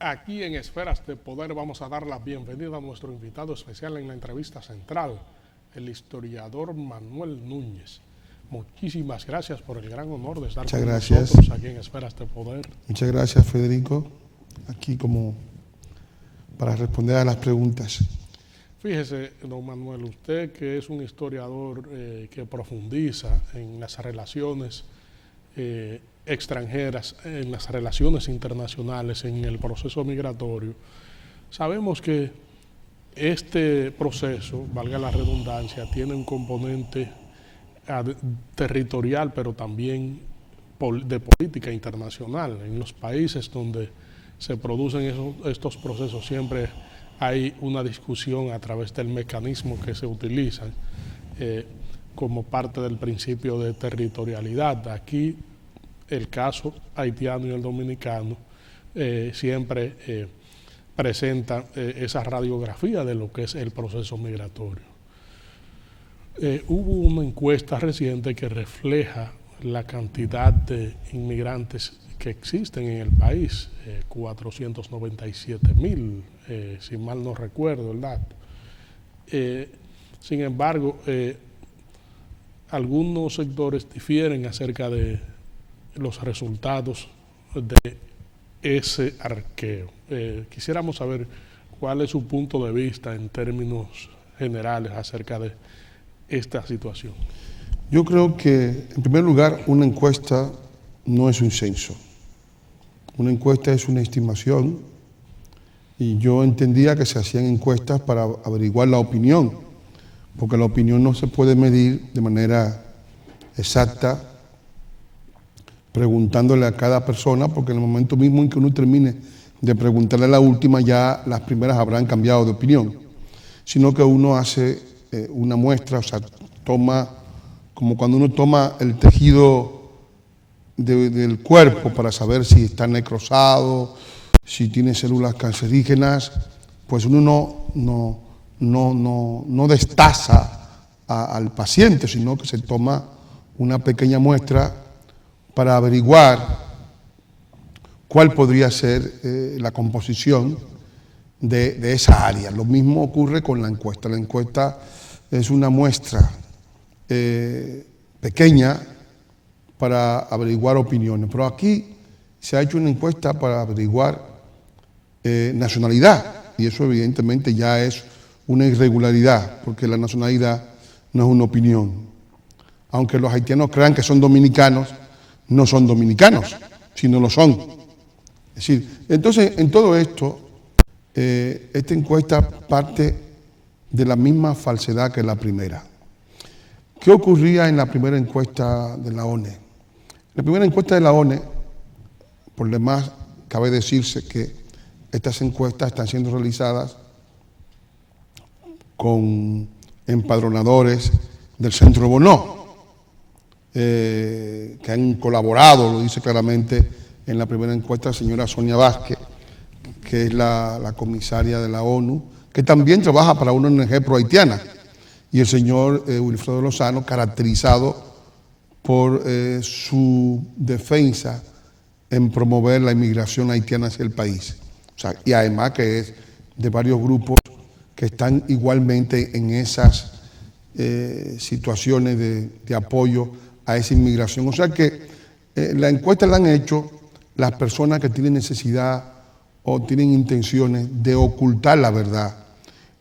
Aquí en Esferas de Poder vamos a dar la bienvenida a nuestro invitado especial en la entrevista central, el historiador Manuel Núñez. Muchísimas gracias por el gran honor de estar con nosotros aquí en Esferas de Poder. Muchas gracias, Federico, aquí como para responder a las preguntas. Fíjese, don Manuel, usted que es un historiador que profundiza en las relaciones extranjeras, en las relaciones internacionales, en el proceso migratorio, sabemos que este proceso, valga la redundancia, tiene un componente territorial, pero también de política internacional. En los países donde se producen estos procesos siempre hay una discusión a través del mecanismo que se utiliza como parte del principio de territorialidad. Aquí el caso haitiano y el dominicano siempre presentan esa radiografía de lo que es el proceso migratorio. Hubo una encuesta reciente que refleja la cantidad de inmigrantes que existen en el país, 497,000, si mal no recuerdo el dato. Sin embargo, algunos sectores difieren acerca de los resultados de ese arqueo. Quisiéramos saber cuál es su punto de vista en términos generales acerca de esta situación. Yo creo que, en primer lugar, una encuesta no es un censo. Una encuesta es una estimación y yo entendía que se hacían encuestas para averiguar la opinión, porque la opinión no se puede medir de manera exacta preguntándole a cada persona, porque en el momento mismo en que uno termine de preguntarle a la última, ya las primeras habrán cambiado de opinión, sino que uno hace una muestra, o sea, toma, como cuando uno toma el tejido del cuerpo para saber si está necrosado, si tiene células cancerígenas, pues uno no destaza al paciente, sino que se toma una pequeña muestra para averiguar cuál podría ser la composición de esa área. Lo mismo ocurre con la encuesta. La encuesta es una muestra pequeña para averiguar opiniones, pero aquí se ha hecho una encuesta para averiguar nacionalidad, y eso evidentemente ya es una irregularidad, porque la nacionalidad no es una opinión. Aunque los haitianos crean que son dominicanos, no son dominicanos, sino lo son. Es decir, entonces en todo esto, esta encuesta parte de la misma falsedad que la primera. ¿Qué ocurría en la primera encuesta de la ONE? La primera encuesta de la ONE, por demás, cabe decirse que estas encuestas están siendo realizadas con empadronadores del Centro Bonó, que han colaborado, lo dice claramente en la primera encuesta la señora Sonia Vázquez, que es la comisaria de la ONU, que también trabaja para una ONG pro-haitiana, y el señor Wilfredo Lozano, caracterizado por su defensa en promover la inmigración haitiana hacia el país. O sea, y además que es de varios grupos que están igualmente en esas situaciones de apoyo a esa inmigración. O sea que la encuesta la han hecho las personas que tienen necesidad o tienen intenciones de ocultar la verdad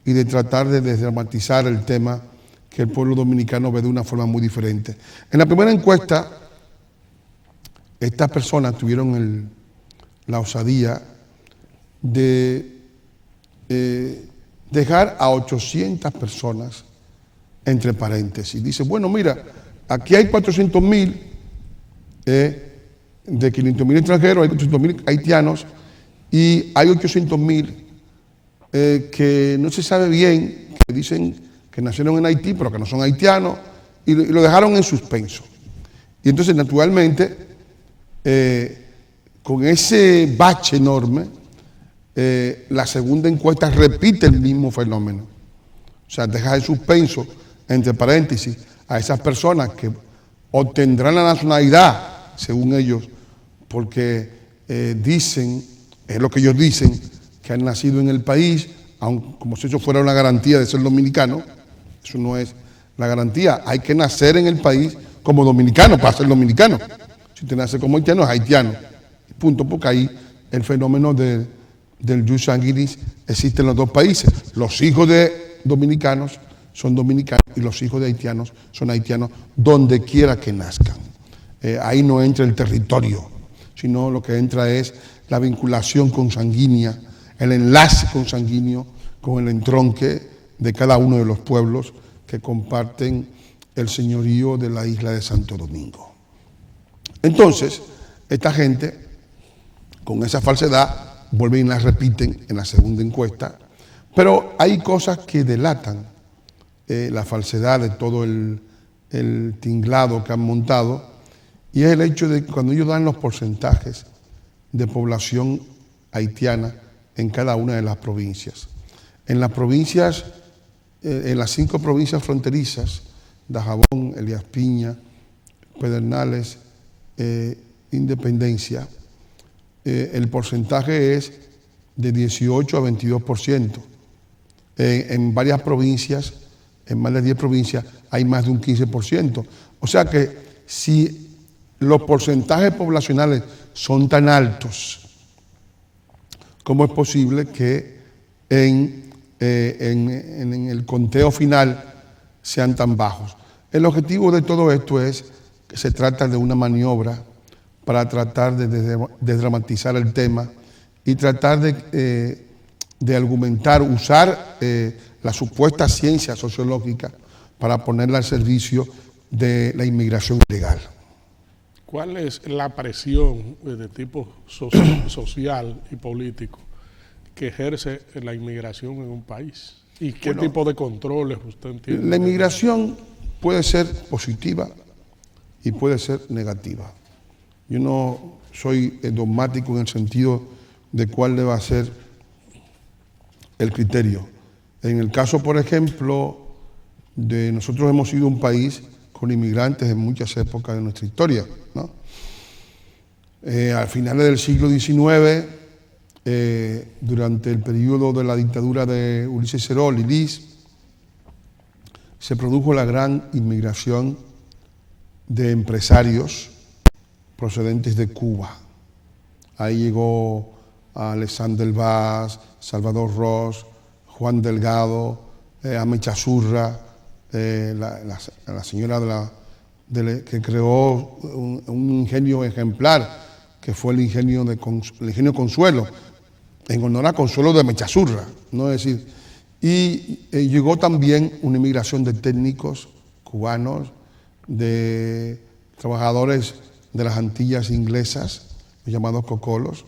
y de tratar de desdramatizar el tema que el pueblo dominicano ve de una forma muy diferente. En la primera encuesta, estas personas tuvieron la osadía de dejar a 800 personas entre paréntesis. Dice, bueno, mira, aquí hay 400,000, de 500,000 extranjeros, hay 400,000 haitianos y hay 800,000 que no se sabe bien, que dicen que nacieron en Haití, pero que no son haitianos, y lo dejaron en suspenso. Y entonces, naturalmente, con ese bache enorme, la segunda encuesta repite el mismo fenómeno. O sea, deja en suspenso, entre paréntesis, a esas personas que obtendrán la nacionalidad, según ellos, porque dicen es lo que ellos dicen, que han nacido en el país, aun como si eso fuera una garantía de ser dominicano. Eso no es la garantía. Hay que nacer en el país como dominicano para ser dominicano. Si usted nace como haitiano, es haitiano. Punto, porque ahí el fenómeno del jus sanguinis existe en los dos países. Los hijos de dominicanos son dominicanos y los hijos de haitianos son haitianos donde quiera que nazcan. Ahí no entra el territorio, sino lo que entra es la vinculación consanguínea, el enlace consanguíneo con el entronque de cada uno de los pueblos que comparten el señorío de la isla de Santo Domingo. Entonces, esta gente, con esa falsedad, vuelven y la repiten en la segunda encuesta, pero hay cosas que delatan la falsedad de todo el tinglado que han montado, y es el hecho de que cuando ellos dan los porcentajes de población haitiana en cada una de las provincias. En las provincias, en las 5 provincias fronterizas, Dajabón, Elías Piña, Pedernales, Independencia, el porcentaje es de 18 a 22%. En varias provincias, en más de 10 provincias, hay más de un 15%. O sea que si los porcentajes poblacionales son tan altos, ¿cómo es posible que en el conteo final sean tan bajos? El objetivo de todo esto es que se trata de una maniobra para tratar de desdramatizar el tema y tratar de argumentar, usar la supuesta ciencia sociológica para ponerla al servicio de la inmigración ilegal. ¿Cuál es la presión de tipo social y político que ejerce la inmigración en un país? ¿Y qué tipo de controles usted entiende? La inmigración puede ser positiva y puede ser negativa. Yo no soy dogmático en el sentido de cuál debe ser el criterio. En el caso, por ejemplo, de nosotros hemos sido un país con inmigrantes en muchas épocas de nuestra historia, ¿no? Al final del siglo XIX, durante el periodo de la dictadura de Ulises Serol y Liz, se produjo la gran inmigración de empresarios procedentes de Cuba. Ahí llegó Alexander Vaz, Salvador Ross, Juan Delgado, Amecha Zurra, la señora que creó un ingenio ejemplar, que fue el ingenio Consuelo, en honor a Consuelo de Mechazurra, ¿no? Es decir, y llegó también una inmigración de técnicos cubanos, de trabajadores de las Antillas inglesas, los llamados cocolos,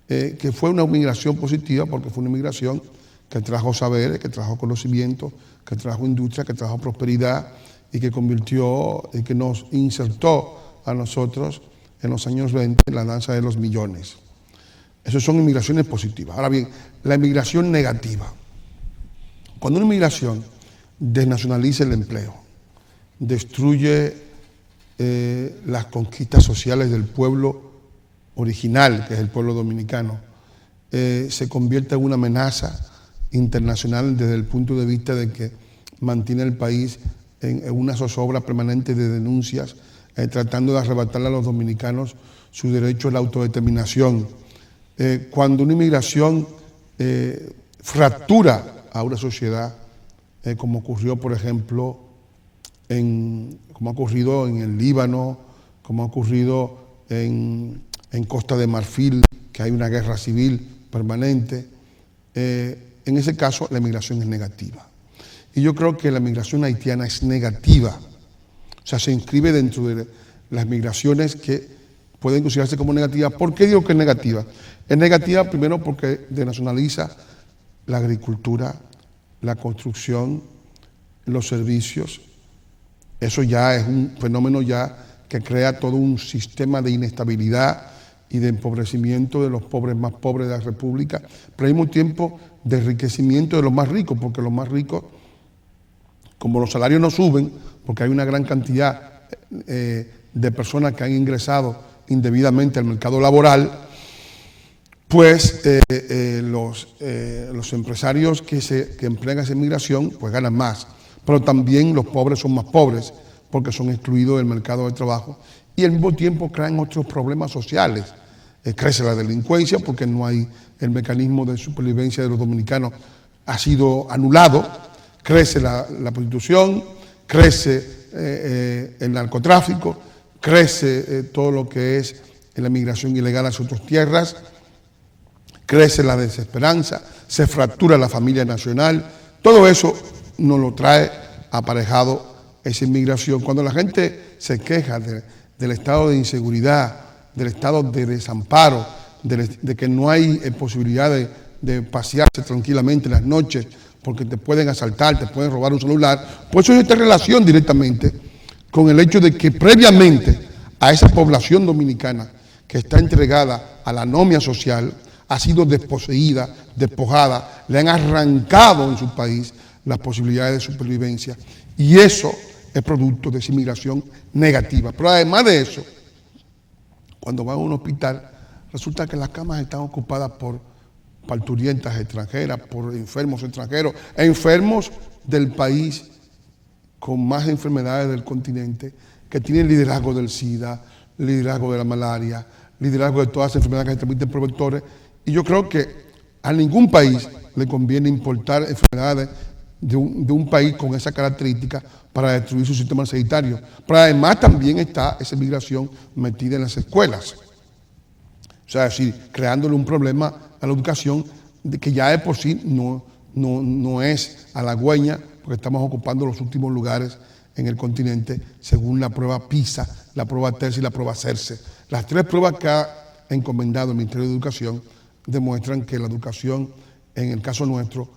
que fue una inmigración positiva porque fue una inmigración que trajo saberes, que trajo conocimiento, que trajo industria, que trajo prosperidad y que convirtió y que nos insertó a nosotros en los años 20 en la danza de los millones. Esas son inmigraciones positivas. Ahora bien, la inmigración negativa. Cuando una inmigración desnacionaliza el empleo, destruye las conquistas sociales del pueblo original, que es el pueblo dominicano, se convierte en una amenaza internacional desde el punto de vista de que mantiene el país en una zozobra permanente de denuncias, tratando de arrebatarle a los dominicanos su derecho a la autodeterminación. Cuando una inmigración fractura a una sociedad, como ocurrió, por ejemplo, como ha ocurrido en el Líbano, como ha ocurrido en Costa de Marfil, que hay una guerra civil permanente, en ese caso la inmigración es negativa. Y yo creo que la migración haitiana es negativa, o sea, se inscribe dentro de las migraciones que pueden considerarse como negativas. ¿Por qué digo que es negativa? Es negativa primero porque denacionaliza la agricultura, la construcción, los servicios. Eso ya es un fenómeno ya que crea todo un sistema de inestabilidad y de empobrecimiento de los pobres más pobres de la República, pero al mismo tiempo de enriquecimiento de los más ricos, porque los más ricos, como los salarios no suben, porque hay una gran cantidad de personas que han ingresado indebidamente al mercado laboral, pues los empresarios que emplean esa inmigración pues ganan más, pero también los pobres son más pobres porque son excluidos del mercado de trabajo y al mismo tiempo crean otros problemas sociales. Crece la delincuencia porque no hay el mecanismo de supervivencia de los dominicanos, ha sido anulado, crece la prostitución, crece el narcotráfico, crece todo lo que es la migración ilegal hacia otras tierras, crece la desesperanza, se fractura la familia nacional. Todo eso nos lo trae aparejado esa inmigración. Cuando la gente se queja del estado de inseguridad, del estado de desamparo, de que no hay posibilidad de pasearse tranquilamente en las noches porque te pueden asaltar, te pueden robar un celular, pues eso está en relación directamente con el hecho de que previamente a esa población dominicana que está entregada a la anomia social, ha sido desposeída, despojada, le han arrancado en su país las posibilidades de supervivencia y eso es producto de esa inmigración negativa. Pero además de eso, cuando van a un hospital, resulta que las camas están ocupadas por parturientas extranjeras, por enfermos extranjeros, enfermos del país con más enfermedades del continente, que tienen liderazgo del SIDA, liderazgo de la malaria, liderazgo de todas las enfermedades que se transmiten por vectores. Y yo creo que a ningún país le conviene importar enfermedades de un país con esa característica para destruir su sistema sanitario. Pero además también está esa migración metida en las escuelas. O sea, es decir, creándole un problema a la educación que ya de por sí no es halagüeña, porque estamos ocupando los últimos lugares en el continente según la prueba PISA, la prueba TERS y la prueba CERCE. Las tres pruebas que ha encomendado el Ministerio de Educación demuestran que la educación, en el caso nuestro,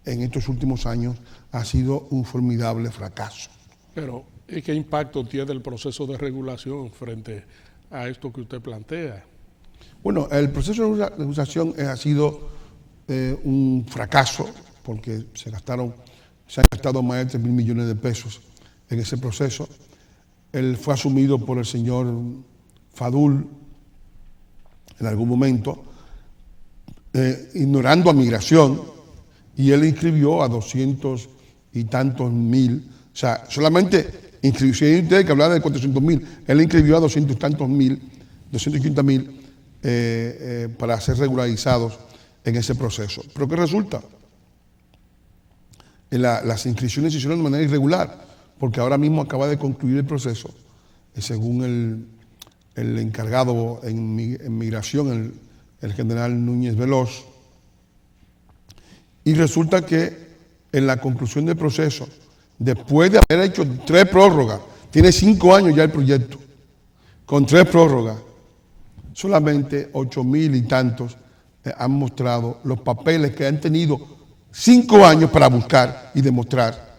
en estos últimos años, ha sido un formidable fracaso. Pero, ¿y qué impacto tiene el proceso de regulación frente a esto que usted plantea? Bueno, el proceso de regulación ha sido un fracaso porque se han gastado más de 3.000 millones de pesos en ese proceso. Él fue asumido por el señor Fadul en algún momento, ignorando a migración, y él inscribió a 200 y tantos mil, o sea, solamente inscripción, ustedes que hablaban de 400.000, él inscribió a 200 y tantos mil, 250.000 para ser regularizados en ese proceso. ¿Pero qué resulta? Las inscripciones se hicieron de manera irregular, porque ahora mismo acaba de concluir el proceso, según el encargado en migración, el general Núñez Veloz, y resulta que en la conclusión del proceso, después de haber hecho 3 prórrogas, tiene 5 años ya el proyecto, con 3 prórrogas, solamente 8.000 y tantos han mostrado los papeles que han tenido 5 años para buscar y demostrar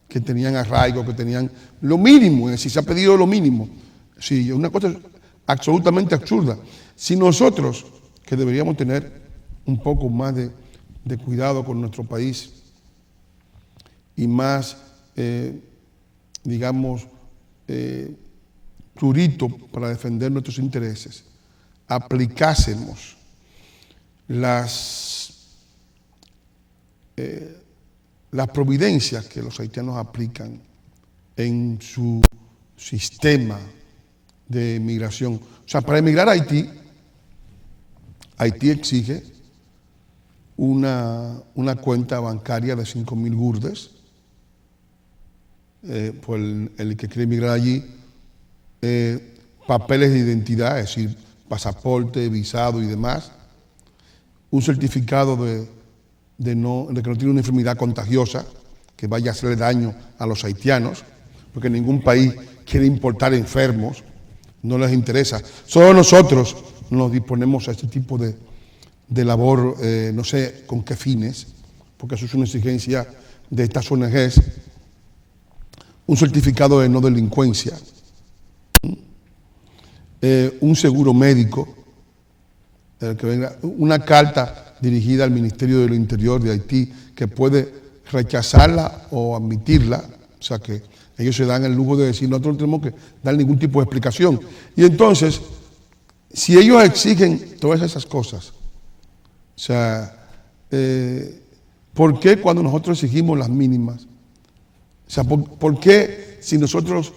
que tenían arraigo, que tenían lo mínimo, es decir, se ha pedido lo mínimo. Sí, una cosa absolutamente absurda. Si nosotros, que deberíamos tener un poco más de cuidado con nuestro país y más, digamos, prurito para defender nuestros intereses, aplicásemos las providencias que los haitianos aplican en su sistema de migración. O sea, para emigrar a Haití, Haití exige una cuenta bancaria de 5.000 gurdes por el que quiere emigrar allí, papeles de identidad, es decir, pasaporte, visado y demás, un certificado de que no tiene una enfermedad contagiosa que vaya a hacerle daño a los haitianos, porque ningún país quiere importar enfermos, no les interesa. Solo nosotros nos disponemos a este tipo de labor, no sé con qué fines, porque eso es una exigencia de estas ONGs, un certificado de no delincuencia, un seguro médico, que venga, una carta dirigida al Ministerio del Interior de Haití que puede rechazarla o admitirla, o sea que ellos se dan el lujo de decir, nosotros no tenemos que dar ningún tipo de explicación. Y entonces, si ellos exigen todas esas cosas, sea, ¿por qué cuando nosotros exigimos las mínimas? O sea, ¿por qué si nosotros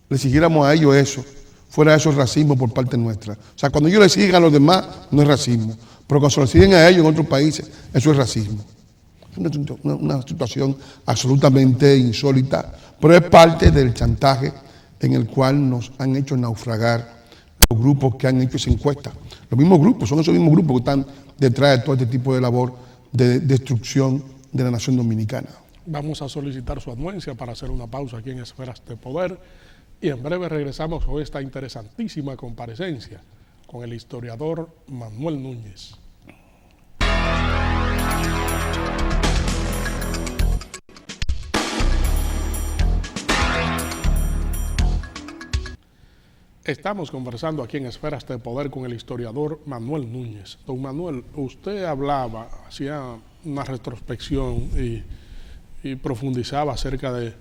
le exigiéramos a ellos eso, fuera eso racismo por parte nuestra? O sea, cuando ellos le exigen a los demás, no es racismo. Pero cuando se lo exigen a ellos en otros países, eso es racismo. Es una situación absolutamente insólita, pero es parte del chantaje en el cual nos han hecho naufragar los grupos que han hecho esa encuesta. Los mismos grupos, son esos mismos grupos que están detrás de todo este tipo de labor de destrucción de la nación dominicana. Vamos a solicitar su anuencia para hacer una pausa aquí en Esferas de Poder y en breve regresamos con esta interesantísima comparecencia con el historiador Manuel Núñez. Estamos conversando aquí en Esferas de Poder con el historiador Manuel Núñez. Don Manuel, usted hablaba, hacía una retrospección y profundizaba acerca de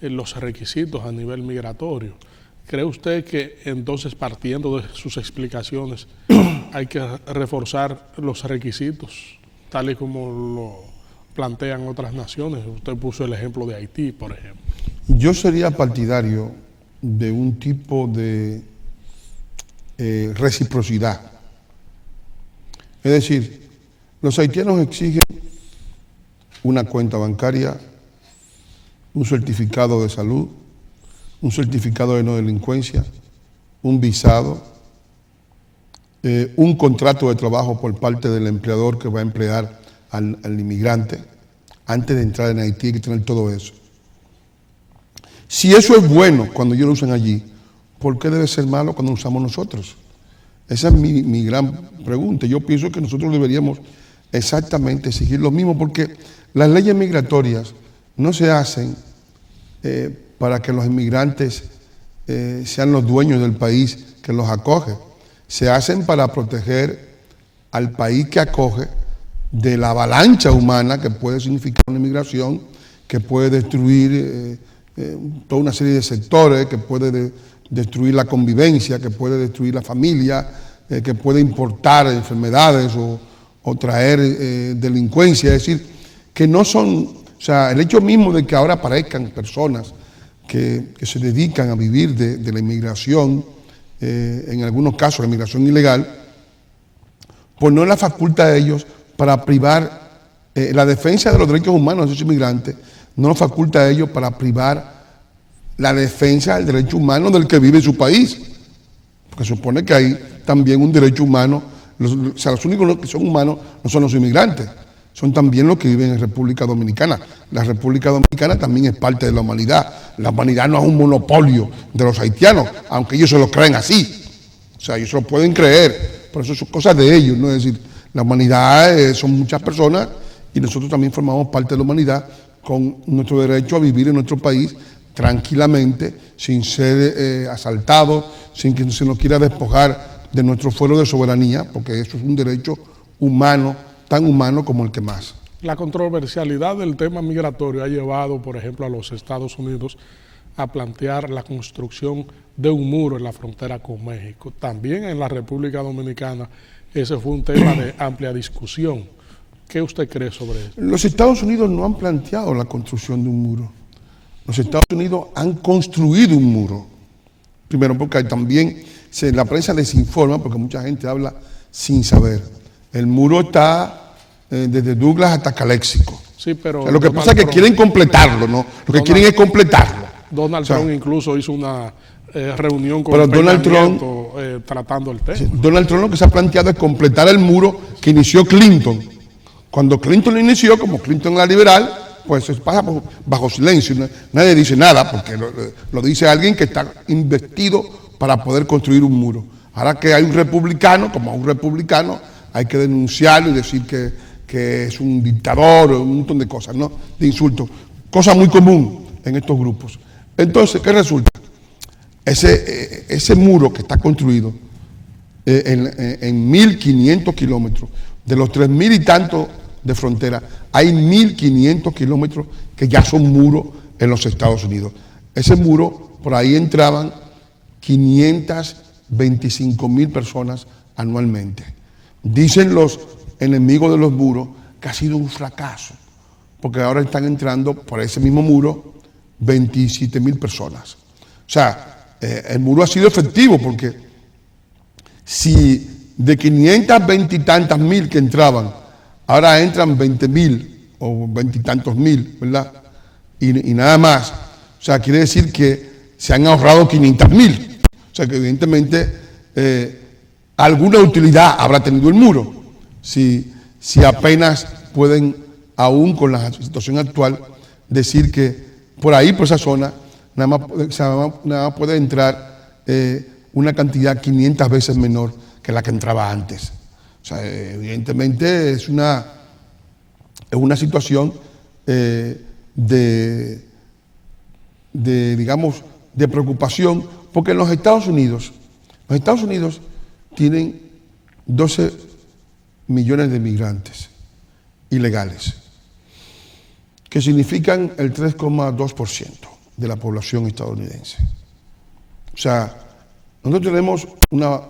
los requisitos a nivel migratorio. ¿Cree usted que entonces, partiendo de sus explicaciones, hay que reforzar los requisitos, tal y como lo plantean otras naciones? Usted puso el ejemplo de Haití, por ejemplo. Yo sería partidario de un tipo de reciprocidad. Es decir, los haitianos exigen una cuenta bancaria, un certificado de salud, un certificado de no delincuencia, un visado, un contrato de trabajo por parte del empleador que va a emplear al inmigrante. Antes de entrar en Haití hay que tener todo eso. Si eso es bueno cuando ellos lo usan allí, ¿por qué debe ser malo cuando lo usamos nosotros? Esa es mi gran pregunta. Yo pienso que nosotros deberíamos exactamente exigir lo mismo, porque las leyes migratorias no se hacen para que los inmigrantes sean los dueños del país que los acoge. Se hacen para proteger al país que acoge de la avalancha humana que puede significar una inmigración, que puede destruir toda una serie de sectores, que puede destruir la convivencia, que puede destruir la familia, que puede importar enfermedades o traer delincuencia. Es decir, que no son, o sea, el hecho mismo de que ahora aparezcan personas que se dedican a vivir de la inmigración, en algunos casos la inmigración ilegal, pues no es la facultad de ellos para privar la defensa de los derechos humanos de esos inmigrantes, no nos faculta a ellos para privar la defensa del derecho humano del que vive en su país. Porque se supone que hay también un derecho humano, o sea, los únicos que son humanos no son los inmigrantes, son también los que viven en República Dominicana. La República Dominicana también es parte de la humanidad. La humanidad no es un monopolio de los haitianos, aunque ellos se lo creen así. O sea, ellos se lo pueden creer, por eso son cosas de ellos, ¿no? Es decir, la humanidad son muchas personas y nosotros también formamos parte de la humanidad con nuestro derecho a vivir en nuestro país tranquilamente, sin ser asaltados, sin que se nos quiera despojar de nuestro fuero de soberanía, porque eso es un derecho humano, tan humano como el que más. La controversialidad del tema migratorio ha llevado, por ejemplo, a los Estados Unidos a plantear la construcción de un muro en la frontera con México. También en la República Dominicana ese fue un tema de amplia discusión. ¿Qué usted cree sobre eso? Los Estados Unidos no han planteado la construcción de un muro. Los Estados Unidos han construido un muro. Primero, porque también la prensa desinforma, porque mucha gente habla sin saber. El muro está desde Douglas hasta Calexico. Sí, pero o sea, lo que pasa es que quieren completarlo, ¿no? Lo que quieren es completarlo. Donald Trump incluso hizo una reunión con Donald Trump, tratando el tema. Sí, Donald Trump lo que se ha planteado es completar el muro que inició Clinton. Cuando Clinton lo inició, como Clinton era liberal, pues se pasa bajo silencio, nadie dice nada, porque lo dice alguien que está investido para poder construir un muro. Ahora que hay un republicano, como un republicano, hay que denunciarlo y decir que es un dictador, un montón de cosas, ¿no? De insultos, cosa muy común en estos grupos. Entonces, ¿qué resulta? Ese muro que está construido en 1.500 kilómetros, de los 3.000 y tantos de frontera, hay 1.500 kilómetros que ya son muros en los Estados Unidos. Ese muro, por ahí entraban 525.000 personas anualmente. Dicen los enemigos de los muros, que ha sido un fracaso, porque ahora están entrando por ese mismo muro 27.000 personas. O sea, el muro ha sido efectivo, porque si de 520 y tantas mil que entraban, ahora entran 20.000 o 20 y tantos mil, ¿verdad? Y nada más. O sea, quiere decir que se han ahorrado 500.000. O sea, que evidentemente alguna utilidad habrá tenido el muro, si apenas pueden, aún con la situación actual, decir que por ahí, por esa zona, nada más puede entrar una cantidad 500 veces menor que la que entraba antes. O sea, evidentemente es una situación digamos, de preocupación, porque en los Estados Unidos tienen 12 millones de migrantes ilegales, que significan el 3,2% de la población estadounidense. O sea, nosotros tenemos una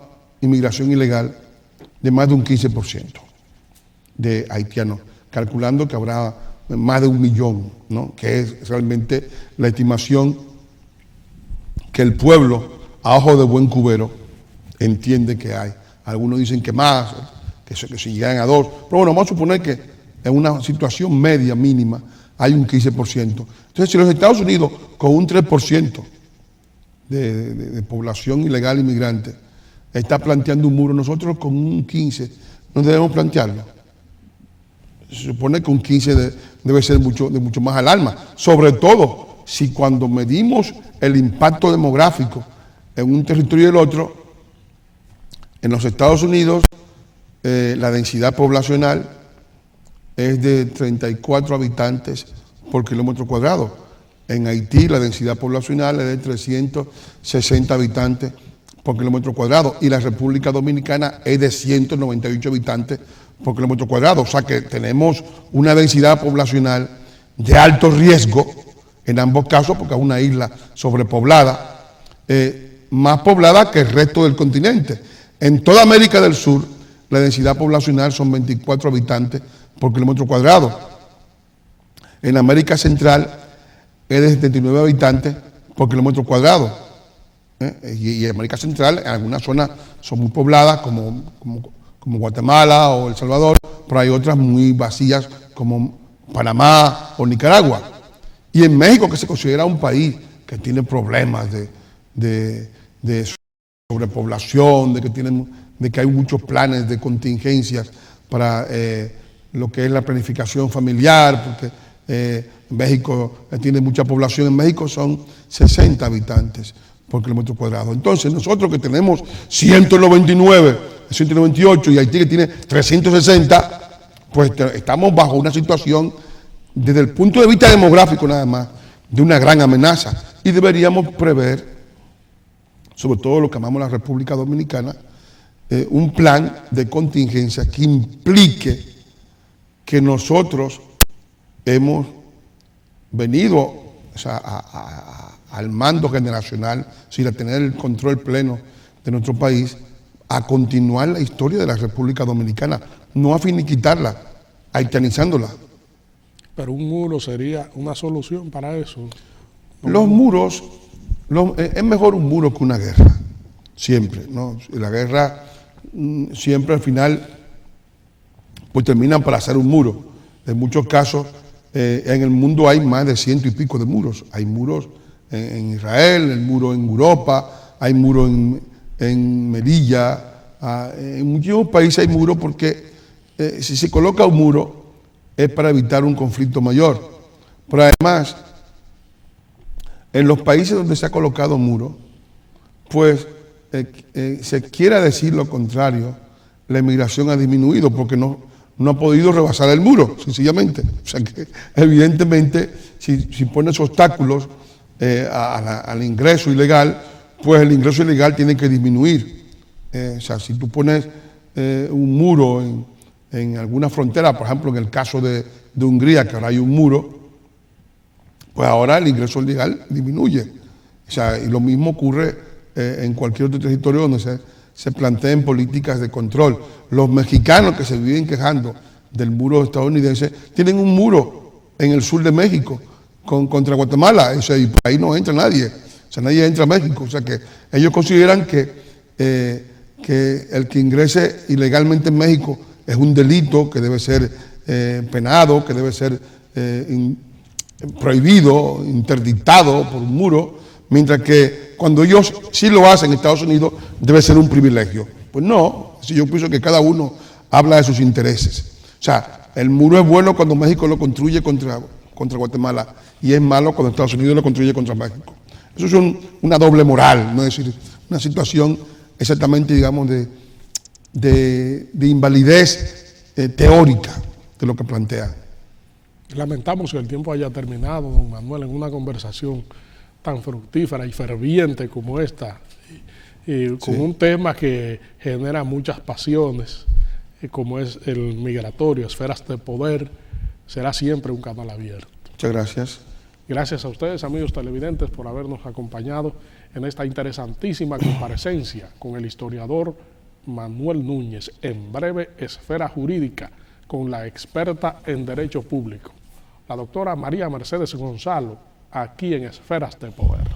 inmigración ilegal de más de un 15% de haitianos, calculando que habrá más de 1 millón, ¿no? Que es realmente la estimación que el pueblo, a ojo de buen cubero, entiende que hay. Algunos dicen que más, que si llegan a 2, pero bueno, vamos a suponer que en una situación media, mínima, hay un 15%. Entonces, si los Estados Unidos, con un 3% de población ilegal inmigrante, está planteando un muro, nosotros con un 15% no debemos plantearlo. Se supone que un 15 debe ser de mucho más alarma, sobre todo si cuando medimos el impacto demográfico en un territorio y el otro, en los Estados Unidos la densidad poblacional es de 34 habitantes por kilómetro cuadrado. En Haití la densidad poblacional es de 360 habitantes por kilómetro cuadrado y la República Dominicana es de 198 habitantes por kilómetro cuadrado. O sea que tenemos una densidad poblacional de alto riesgo en ambos casos, porque es una isla sobrepoblada, más poblada que el resto del continente. En toda América del Sur, la densidad poblacional son 24 habitantes por kilómetro cuadrado. En América Central es de 79 habitantes por kilómetro cuadrado. Y en América Central, en algunas zonas son muy pobladas, como Guatemala o El Salvador, pero hay otras muy vacías, como Panamá o Nicaragua. Y en México, que se considera un país que tiene problemas de sobrepoblación, de que hay muchos planes de contingencias para lo que es la planificación familiar, porque México tiene mucha población. En México son 60 habitantes por kilómetro cuadrado. Entonces, nosotros que tenemos 199, 198 y Haití que tiene 360, pues estamos bajo una situación, desde el punto de vista demográfico nada más, de una gran amenaza. Y deberíamos prever, sobre todo lo que llamamos la República Dominicana, un plan de contingencia que implique que nosotros hemos venido, o sea, al mando generacional, sin tener el control pleno de nuestro país, a continuar la historia de la República Dominicana, no a finiquitarla, haitianizándola. Pero un muro sería una solución para eso. Los muros, es mejor un muro que una guerra, siempre, ¿no? La guerra siempre al final pues terminan para hacer un muro. En muchos casos en el mundo hay más de 100 y pico de muros. Hay muros en Israel, el muro en Europa, hay muros en Melilla, en muchos países hay muros porque si se coloca un muro es para evitar un conflicto mayor. Pero además, en los países donde se ha colocado muro, pues se quiera decir lo contrario, la inmigración ha disminuido porque no ha podido rebasar el muro, sencillamente. O sea que evidentemente si pones obstáculos al ingreso ilegal, pues el ingreso ilegal tiene que disminuir. O sea, si tú pones un muro en alguna frontera, por ejemplo en el caso de Hungría, que ahora hay un muro, pues ahora el ingreso ilegal disminuye. O sea, y lo mismo ocurre en cualquier otro territorio donde se planteen políticas de control. Los mexicanos que se viven quejando del muro estadounidense tienen un muro en el sur de México contra Guatemala, y por ahí no entra nadie, o sea, nadie entra a México, o sea que ellos consideran que el que ingrese ilegalmente en México es un delito que debe ser penado, que debe ser prohibido, interdictado por un muro, mientras que cuando ellos sí lo hacen en Estados Unidos debe ser un privilegio. Pues no, si yo pienso que cada uno habla de sus intereses. O sea, el muro es bueno cuando México lo construye contra Guatemala y es malo cuando Estados Unidos lo construye contra México. Eso es una doble moral, no es decir, una situación exactamente, digamos, de invalidez teórica de lo que plantea. Lamentamos que el tiempo haya terminado, don Manuel, en una conversación tan fructífera y ferviente como esta, y con un tema que genera muchas pasiones, como es el migratorio, esferas de poder. Será siempre un canal abierto. Muchas gracias. Gracias a ustedes, amigos televidentes, por habernos acompañado en esta interesantísima comparecencia con el historiador Manuel Núñez, en breve Esfera Jurídica, con la experta en Derecho Público, la doctora María Mercedes Gonzalo, aquí en Esferas de Poder.